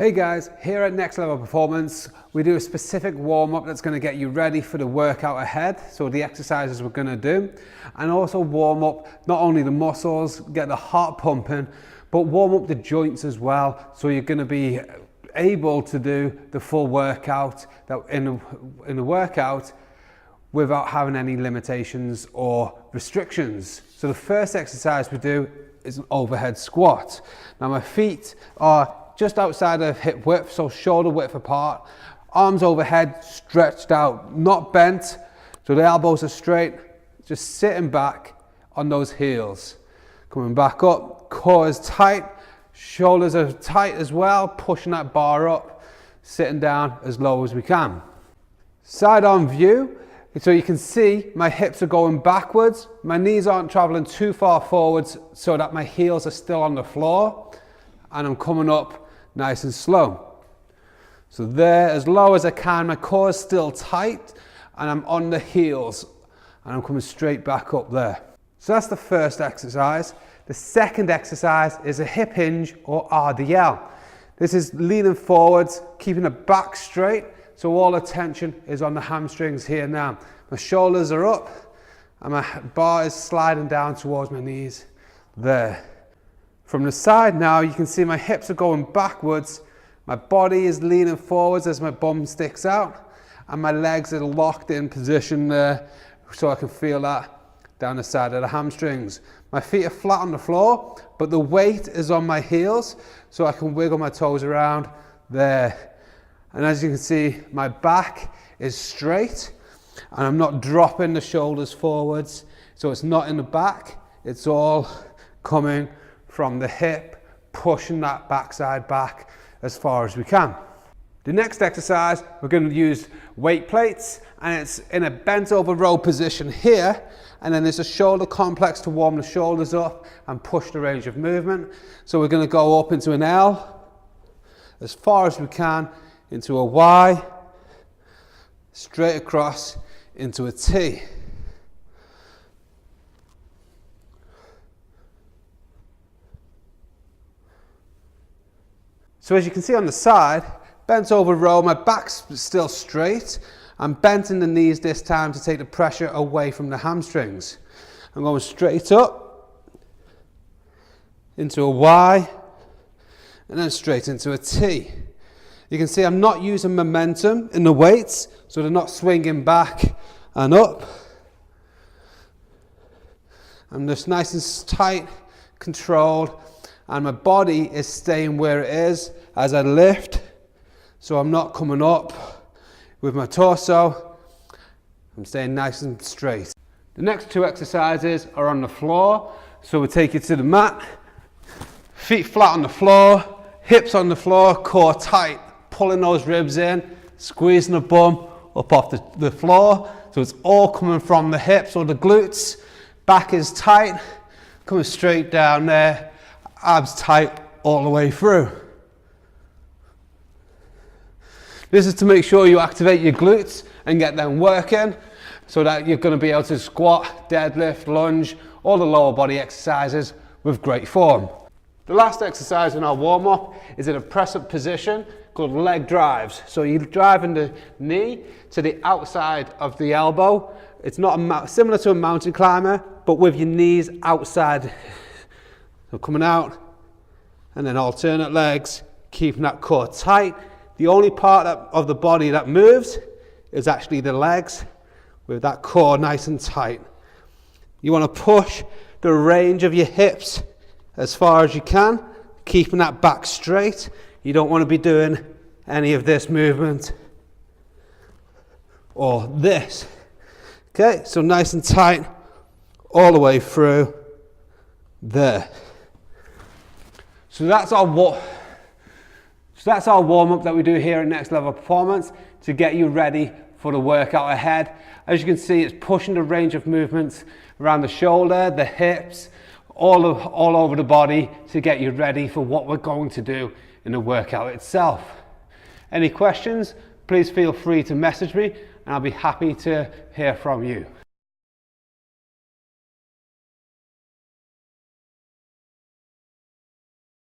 Hey guys, here at Next Level Performance, we do a specific warm-up that's going to get you ready for the workout ahead, so the exercises we're going to do, and also warm up not only the muscles, get the heart pumping, but warm up the joints as well, so you're going to be able to do the full workout in the workout without having any limitations or restrictions. So the first exercise we do is an overhead squat. Now my feet are just outside of hip width, so shoulder width apart, arms overhead, stretched out, not bent, so the elbows are straight, just sitting back on those heels. Coming back up, core is tight, shoulders are tight as well, pushing that bar up, sitting down as low as we can. Side on view, so you can see my hips are going backwards, my knees aren't traveling too far forwards so that my heels are still on the floor, and I'm coming up nice and slow. So there, as low as I can, my core is still tight and I'm on the heels and I'm coming straight back up there. So that's the first exercise. The second exercise is a hip hinge or RDL. This is leaning forwards, keeping the back straight, so all the tension is on the hamstrings here now. My shoulders are up and my bar is sliding down towards my knees there. From the side now, you can see my hips are going backwards, my body is leaning forwards as my bum sticks out, and my legs are locked in position there, so I can feel that down the side of the hamstrings. My feet are flat on the floor, but the weight is on my heels, so I can wiggle my toes around there. And as you can see, my back is straight, and I'm not dropping the shoulders forwards, so it's not in the back, it's all coming from the hip, pushing that backside back as far as we can. The next exercise, we're going to use weight plates, and it's in a bent over row position here, and then there's a shoulder complex to warm the shoulders up and push the range of movement. So we're going to go up into an L, as far as we can, into a Y, straight across into a T. So as you can see on the side, bent over row, my back's still straight. I'm bent in the knees this time to take the pressure away from the hamstrings. I'm going straight up, into a Y, and then straight into a T. You can see I'm not using momentum in the weights, so they're not swinging back and up. I'm just nice and tight, controlled, and my body is staying where it is as I lift, so I'm not coming up with my torso. I'm staying nice and straight. The next two exercises are on the floor, so we'll take you to the mat, feet flat on the floor, hips on the floor, core tight, pulling those ribs in, squeezing the bum up off the floor, so it's all coming from the hips or the glutes. Back is tight, coming straight down there, abs tight all the way through. This is to make sure you activate your glutes and get them working, so that you're going to be able to squat, deadlift, lunge, all the lower body exercises with great form. The last exercise in our warm-up is in a press-up position called leg drives. So you're driving the knee to the outside of the elbow. It's not similar to a mountain climber, but with your knees outside. So coming out, and then alternate legs, keeping that core tight. The only part of the body that moves is actually the legs, with that core nice and tight. You want to push the range of your hips as far as you can, keeping that back straight. You don't want to be doing any of this movement or this. Okay, so nice and tight all the way through there. So that's our warm-up that we do here at Next Level Performance to get you ready for the workout ahead. As you can see, it's pushing the range of movements around the shoulder, the hips, all over the body to get you ready for what we're going to do in the workout itself. Any questions, please feel free to message me and I'll be happy to hear from you.